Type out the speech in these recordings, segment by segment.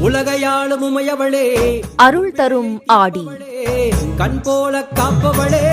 உலகையாளும் உமையவளே, அருள் தரும் ஆடி, கண் போல காப்பவளே,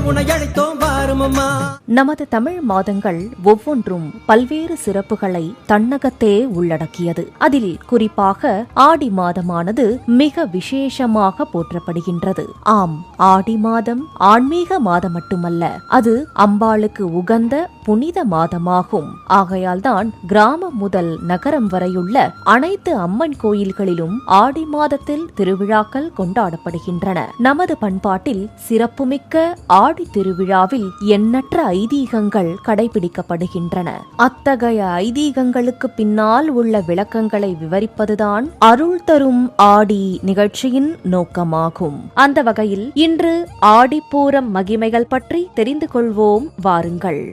உன்னை அழைத்தோம் வாரும் அம்மா. நமது தமிழ் மாதங்கள் ஒவ்வொன்றும் பல்வேறு சிறப்புகளை தன்னகத்தே உள்ளடக்கியது. அதில் குறிப்பாக ஆடி மாதமானது மிக விசேஷமாக போற்றப்படுகின்றது. ஆம், ஆடி மாதம் ஆன்மீக மாதம் மட்டுமல்ல, அது அம்பாளுக்கு உகந்த புனித மாதமாகும். ஆகையால்தான் கிராமம் முதல் நகரம் வரையுள்ள அனைத்து அம்மன் கோயில்களிலும் ஆடி மாதத்தில் திருவிழாக்கள் கொண்டாடப்படுகின்றன. நமது பண்பாட்டில் சிறப்புமிக்க ஆடி திருவிழாவில் எண்ணற்ற ஐதீகங்கள் கடைபிடிக்கப்படுகின்றன. அத்தகைய ஐதீகங்களுக்கு பின்னால் உள்ள விளக்கங்களை விவரிப்பதுதான் அருள் தரும் ஆடி நிகழ்ச்சியின் நோக்கமாகும். அந்த வகையில் இன்று ஆடிப்பூரம் மகிமைகள் பற்றி தெரிந்து கொள்வோம், வாருங்கள்.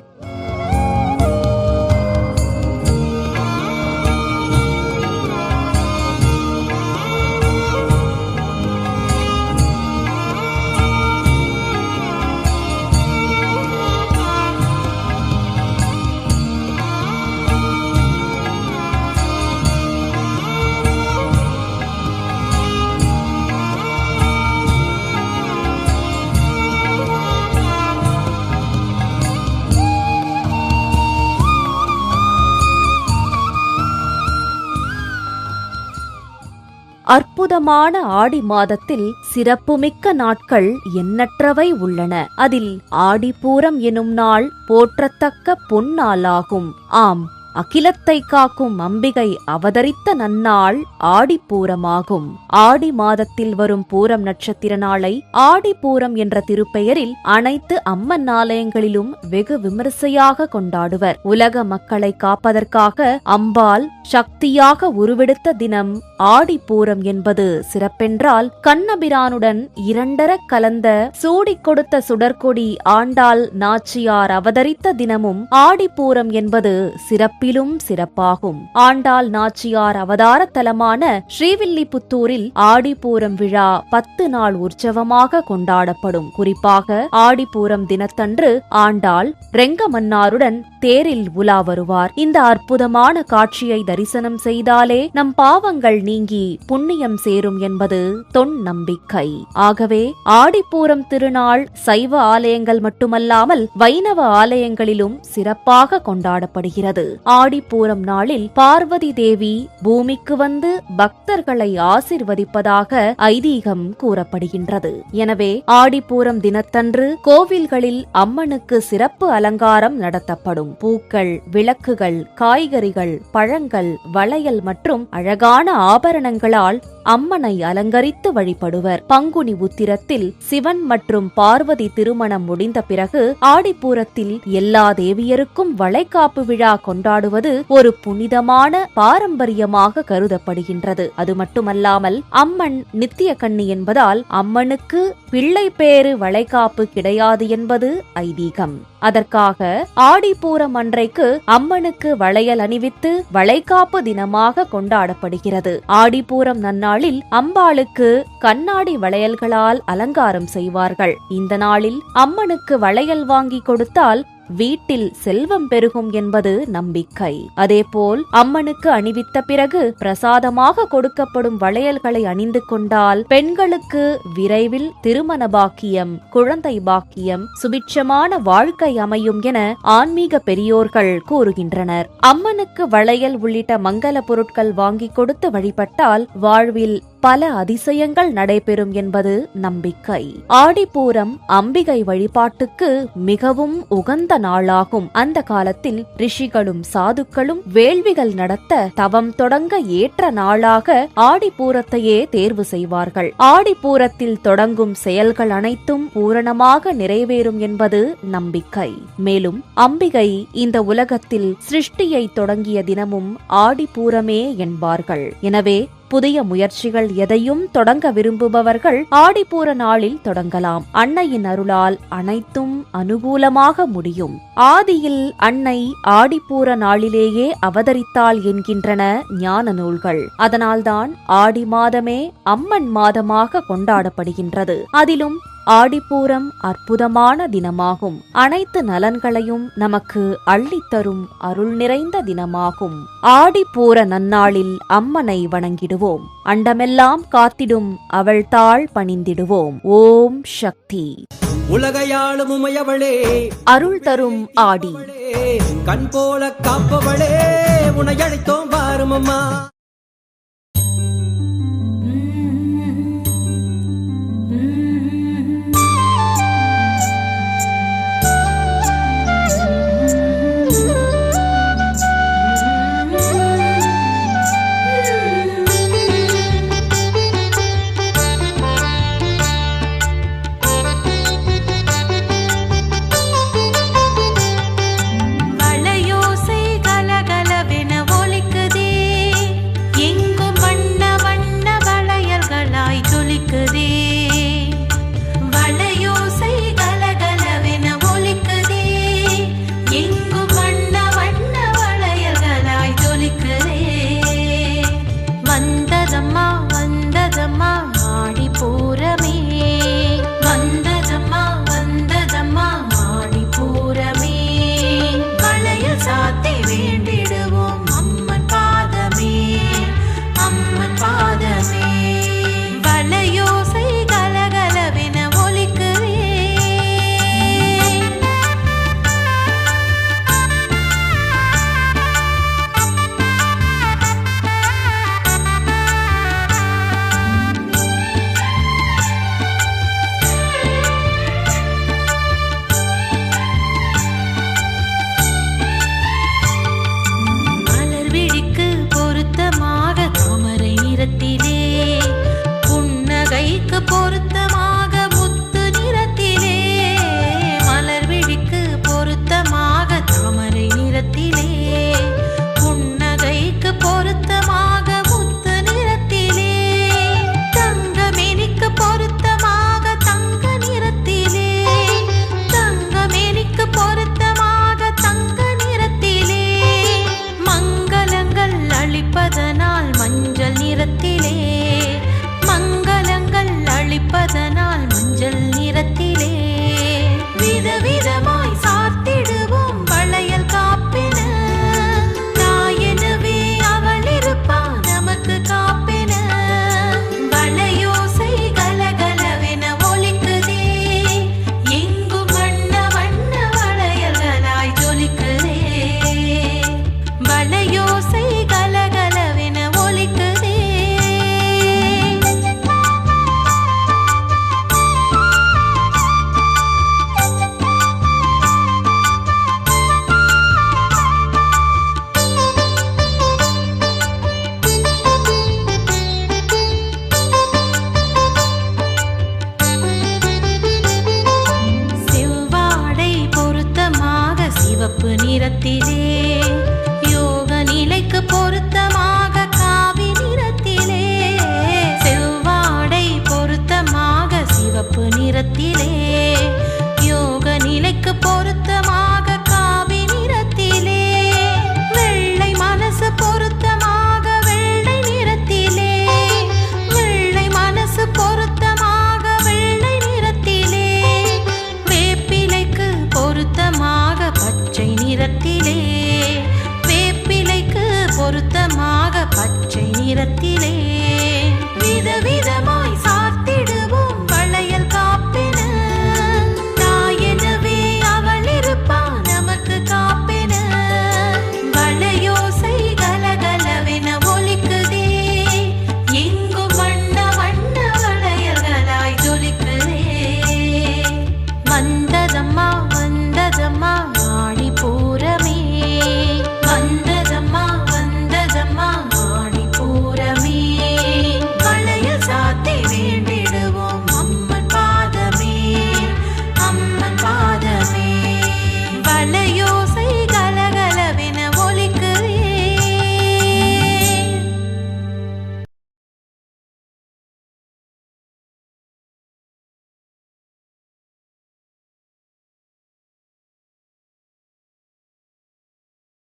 அற்புதமான ஆடி மாதத்தில் சிறப்புமிக்க நாட்கள் எண்ணற்றவை உள்ளன. அதில் ஆடிப்பூரம் எனும் நாள் போற்றத்தக்க பொன்னாளாகும். ஆம், அகிலத்தை காக்கும் அம்பிகை அவதரித்த நன்னாள் ஆடிப்பூரமாகும். ஆடி மாதத்தில் வரும் பூரம் நட்சத்திர நாளை ஆடிப்பூரம் என்ற திருப்பெயரில் அனைத்து அம்மன் ஆலயங்களிலும் வெகு விமரிசையாக கொண்டாடுவர். உலக மக்களை காப்பதற்காக அம்பாள் சக்தியாக உருவெடுத்த தினம் ஆடிப்பூரம் என்பது சிறப்பென்றால், கண்ணபிரானுடன் இரண்டர கலந்த சூடிக் கொடுத்த சுடற்கொடி ஆண்டாள் நாச்சியார் அவதரித்த தினமும் ஆடிப்பூரம் என்பது சிறப்பிலும் சிறப்பாகும். ஆண்டாள் நாச்சியார் அவதார தலமான ஸ்ரீவில்லிபுத்தூரில் ஆடிப்பூரம் விழா 10 நாள் உற்சவமாக கொண்டாடப்படும். குறிப்பாக ஆடிப்பூரம் தினத்தன்று ஆண்டாள் ரெங்கமன்னாருடன் தேரில் உலா வருவார். இந்த அற்புதமான காட்சியை தரிசனம் செய்தாலே நம் பாவங்கள் நீங்கி புண்ணியம் சேரும் என்பது தொன் நம்பிக்கை. ஆகவே ஆடிப்பூரம் திருநாள் சைவ ஆலயங்கள் மட்டுமல்லாமல் வைணவ ஆலயங்களிலும் சிறப்பாக கொண்டாடப்படுகிறது. ஆடிப்பூரம் நாளில் பார்வதி தேவி பூமிக்கு வந்து பக்தர்களை ஆசிர்வதிப்பதாக ஐதீகம் கூறப்படுகின்றது. எனவே ஆடிப்பூரம் தினத்தன்று கோவில்களில் அம்மனுக்கு சிறப்பு அலங்காரம் நடத்தப்படும். பூக்கள், விளக்குகள், காய்கறிகள், பழங்கள், வளையல் மற்றும் அழகான ஆபரணங்களால் அம்மனை அலங்கரித்து வழிபடுவர். பங்குனி உத்திரத்தில் சிவன் மற்றும் பார்வதி திருமணம் முடிந்த பிறகு ஆடிப்பூரத்தில் எல்லா தேவியருக்கும் வளைகாப்பு விழா கொண்டாடுவது ஒரு புனிதமான பாரம்பரியமாக கருதப்படுகின்றது. அது மட்டுமல்லாமல் அம்மன் நித்திய கன்னி என்பதால் அம்மனுக்கு பிள்ளை பேறு வளைகாப்பு கிடையாது என்பது ஐதீகம். அதற்காக ஆடிப்பூரம் அன்றைக்கு அம்மனுக்கு வளையல் அணிவித்து வளைகாப்பு தினமாக கொண்டாடப்படுகிறது. ஆடிப்பூரம் நன்னாளில் அம்பாளுக்கு கண்ணாடி வளையல்களால் அலங்காரம் செய்வார்கள். இந்த நாளில் அம்மனுக்கு வளையல் வாங்கி கொடுத்தால் வீட்டில் செல்வம் பெருகும் என்பது நம்பிக்கை. அதேபோல் அம்மனுக்கு அணிவித்த பிறகு பிரசாதமாக கொடுக்கப்படும் வளையல்களை அணிந்து கொண்டால் பெண்களுக்கு விரைவில் திருமண பாக்கியம், குழந்தை பாக்கியம், சுபிட்சமான வாழ்க்கை அமையும் என ஆன்மீக பெரியோர்கள் கூறுகின்றனர். அம்மனுக்கு வளையல் உள்ளிட்ட மங்கள பொருட்கள் வாங்கி கொடுத்து வழிபட்டால் வாழ்வில் பல அதிசயங்கள் நடைபெறும் என்பது நம்பிக்கை. ஆடிப்பூரம் அம்பிகை வழிபாட்டுக்கு மிகவும் உகந்த நாளாகும். அந்த காலத்தில் ரிஷிகளும் சாதுக்களும் வேள்விகள் நடத்த தவம் தொடங்க ஏற்ற நாளாக ஆடிப்பூரத்தையே தேர்வு செய்வார்கள். ஆடிப்பூரத்தில் தொடங்கும் செயல்கள் அனைத்தும் பூரணமாக நிறைவேறும் என்பது நம்பிக்கை. மேலும் அம்பிகை இந்த உலகத்தில் சிருஷ்டியை தொடங்கிய தினமும் ஆடிப்பூரமே என்பார்கள். எனவே புதிய முயற்சிகள் எதையும் தொடங்க விரும்புபவர்கள் ஆடிப்பூர நாளில் தொடங்கலாம். அன்னையின் அருளால் அனைத்தும் அனுகூலமாக முடியும். ஆதியில் அன்னை ஆடிப்பூர நாளிலேயே அவதரித்தாள் என்கின்றன ஞான நூல்கள். அதனால்தான் ஆடி மாதமே அம்மன் மாதமாக கொண்டாடப்படுகின்றது. அதிலும் ஆடிப்பூரம் அற்புதமான தினமாகும். அனைத்து நலன்களையும் நமக்கு அள்ளித்தரும் அருள் நிறைந்த தினமாகும். ஆடிப்பூர நன்னாளில் அம்மனை வணங்கிடுவோம். அண்டமெல்லாம் காத்திடும் அவள் தாள் பணிந்திடுவோம். ஓம் சக்தி. உலகையாளும் உமையவளே, அருள் தரும் ஆடி, கண் போல காப்பவளே, உன்னை அழைத்தோம் வாரும் அம்மா. சிவப்பு நிறத்திலே